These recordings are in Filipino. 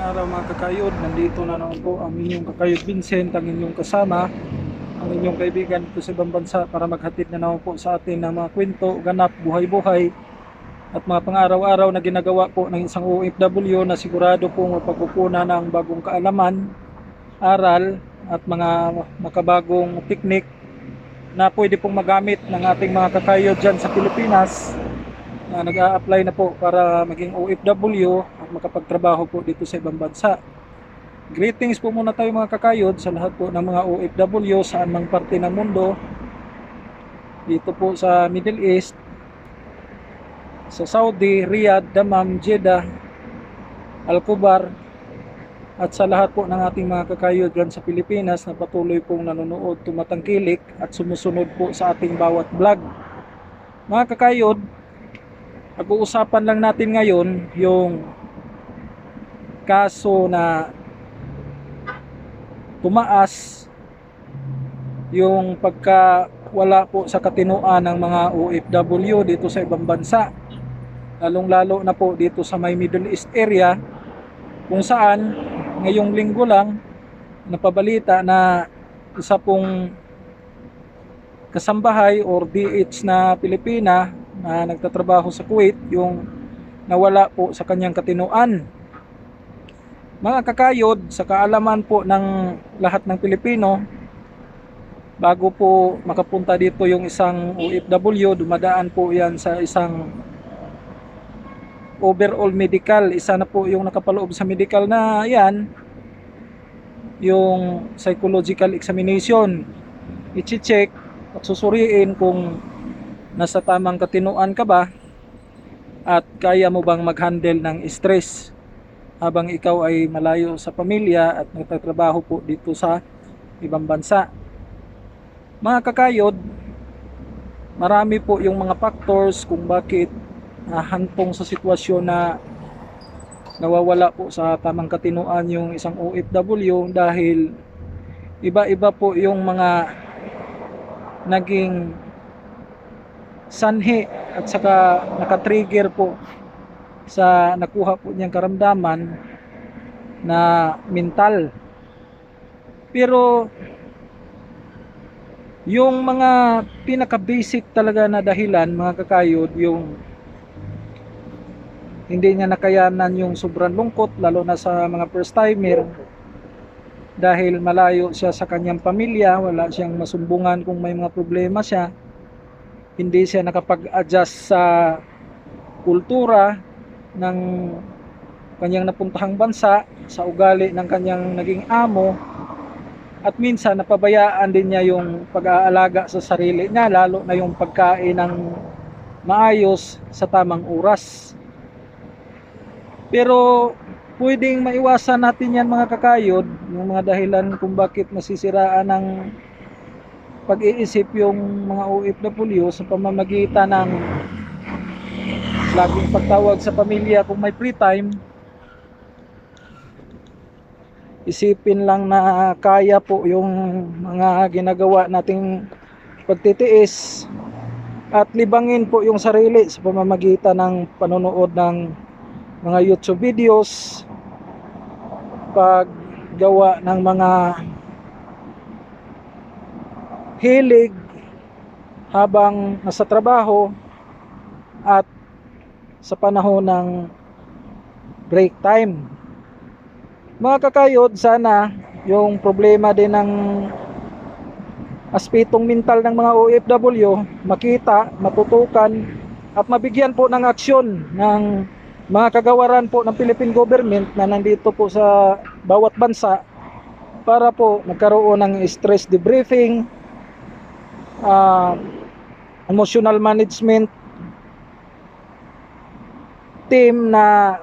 araw mga kakayod, nandito na naman po ang inyong kakayod Vincent, ang inyong kasama, ang inyong kaibigan dito sa ibang bansa para maghatid na naman po sa atin ng mga kwento, ganap, buhay-buhay at mga pang-araw-araw na ginagawa po ng isang OFW na sigurado pong mapagkukunan ng bagong kaalaman, aral at mga makabagong teknik na pwede pong magamit ng ating mga kakayod dyan sa Pilipinas na nag-a-apply na po para maging OFW at makapagtrabaho po dito sa ibang bansa. Greetings po muna tayo mga kakayod sa lahat po ng mga OFW saan mang parte ng mundo, dito po sa Middle East, sa Saudi, Riyadh, Dammam, Jeddah, Al-Kubar, at sa lahat po ng ating mga kakayod dyan sa Pilipinas na patuloy pong nanonood, tumatangkilik at sumusunod po sa ating bawat vlog. Mga kakayod, pag-uusapan lang natin ngayon yung kaso na tumaas yung pagkawala po sa katinuan ng mga OFW dito sa ibang bansa, lalong-lalo na po dito sa may Middle East area, kung saan ngayong linggo lang napabalita na isa pong kasambahay or DH na Pilipina na nagtatrabaho sa Kuwait yung nawala po sa kanyang katinuan. Mga kakayod, sa kaalaman po ng lahat ng Pilipino, bago po makapunta dito yung isang OFW, dumadaan po yan sa isang overall medical. Isa na po yung nakapaloob sa medical na yan, yung psychological examination. I-check at susuriin kung nasa tamang katinuan ka ba at kaya mo bang mag-handle ng stress habang ikaw ay malayo sa pamilya at nagtatrabaho po dito sa ibang bansa. Mga kakayod, marami po yung mga factors kung bakit hantong sa sitwasyon na nawawala po sa tamang katinuan yung isang OFW, dahil iba-iba po yung mga naging sanhi at saka nakatrigger po sa nakuha po niyang karamdaman na mental. Pero yung mga pinaka-basic talaga na dahilan mga kakayod, yung hindi niya nakayanan yung sobrang lungkot, lalo na sa mga first timer, dahil malayo siya sa kanyang pamilya, wala siyang masumbungan kung may mga problema siya, hindi siya nakapag-adjust sa kultura ng kanyang napuntahang bansa, sa ugali ng kanyang naging amo, at minsan napabayaan din niya yung pag-aalaga sa sarili niya, lalo na yung pagkain ng maayos sa tamang oras. Pero pwedeng maiwasan natin yan mga kakayod, yung mga dahilan kung bakit nasisiraan ng pag-iisip yung mga OFW sa pamamagitan ng laging pagtawag sa pamilya kung may free time. Isipin lang na kaya po yung mga ginagawa nating pagtitiis at libangin po yung sarili sa pamamagitan ng panonood ng mga YouTube videos, paggawa ng mga hilig habang nasa trabaho at sa panahon ng break time. Mga kakayod, sana yung problema din ng aspetong mental ng mga OFW makita, matutukan at mabigyan po ng aksyon ng mga kagawaran po ng Philippine government na nandito po sa bawat bansa para po magkaroon ng stress debriefing, emotional management team na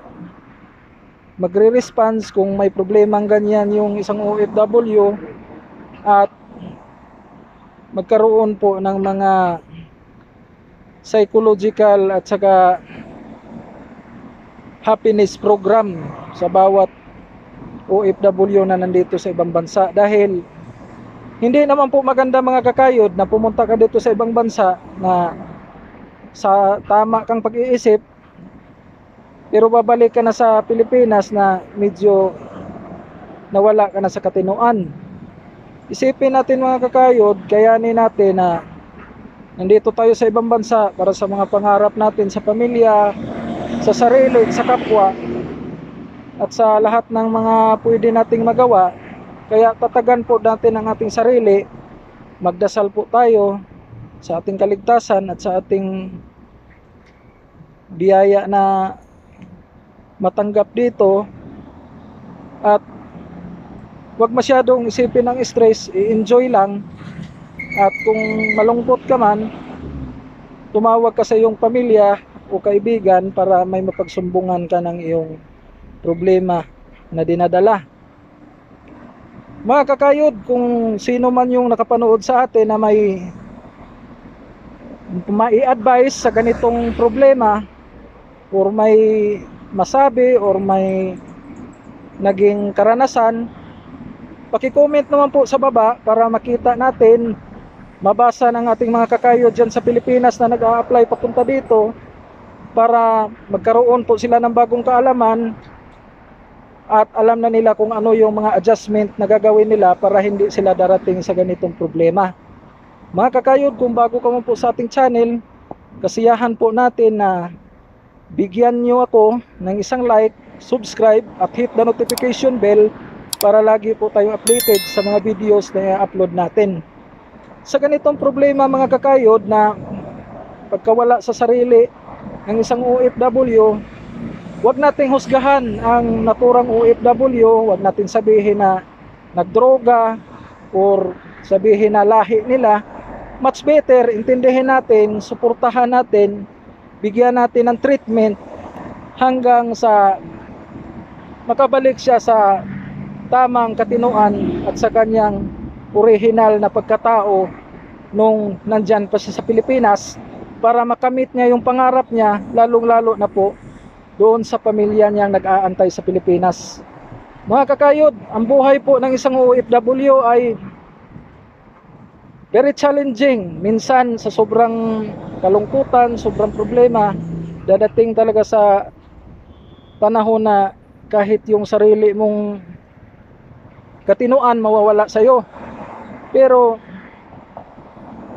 magre-response kung may problemang ganyan yung isang OFW, at magkaroon po ng mga psychological at saka happiness program sa bawat OFW na nandito sa ibang bansa. Dahil hindi naman po maganda mga kakayod na pumunta ka dito sa ibang bansa na sa tama kang pag-iisip pero babalik ka na sa Pilipinas na medyo nawala ka na sa katinoan. Isipin natin mga kakayod, kayanin natin na nandito tayo sa ibang bansa para sa mga pangarap natin sa pamilya, sa sarili, sa kapwa, at sa lahat ng mga pwede nating magawa. Kaya tatagan po natin ang ating sarili, magdasal po tayo sa ating kaligtasan at sa ating biyaya na matanggap dito, at huwag masyadong isipin ng stress, i-enjoy lang. At kung malungkot ka man, tumawag ka sa iyong pamilya o kaibigan para may mapagsumbungan ka ng iyong problema na dinadala. Mga kakayod, kung sino man yung nakapanood sa atin na may mai-advise sa ganitong problema, or may masabi, or may naging karanasan, paki-comment naman po sa baba para makita natin, mabasa ng ating mga kakayod dyan sa Pilipinas na nag-a-apply papunta dito, para magkaroon po sila ng bagong kaalaman at alam na nila kung ano yung mga adjustment na gagawin nila para hindi sila darating sa ganitong problema. Mga kakayod, kung bago ka mo po sa ating channel, kasiyahan po natin na bigyan nyo ako ng isang like, subscribe at hit the notification bell para lagi po tayong updated sa mga videos na i-upload natin. Sa ganitong problema mga kakayod, na pagkawala sa sarili ng isang OFW, huwag nating husgahan ang naturang OFW. Huwag natin sabihin na nagdroga or sabihin na lahi nila. Much better, intindihin natin, suportahan natin, bigyan natin ng treatment hanggang sa makabalik siya sa tamang katinoan at sa kanyang original na pagkatao nung nandyan pa siya sa Pilipinas, para makamit niya yung pangarap niya, lalong-lalo na po doon sa pamilya niyang nag-aantay sa Pilipinas. Mga kakayod, ang buhay po ng isang OFW ay very challenging. Minsan sa sobrang kalungkutan, sobrang problema, dadating talaga sa panahon na kahit yung sarili mong katinoan mawawala sa iyo. Pero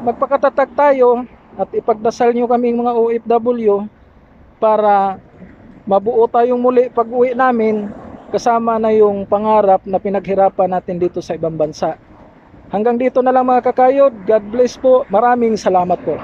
magpakatatag tayo at ipagdasal nyo kaming mga OFW para mabuo tayong muli pag uwi namin, kasama na yung pangarap na pinaghirapan natin dito sa ibang bansa. Hanggang dito na lang mga kakayod. God bless po. Maraming salamat po.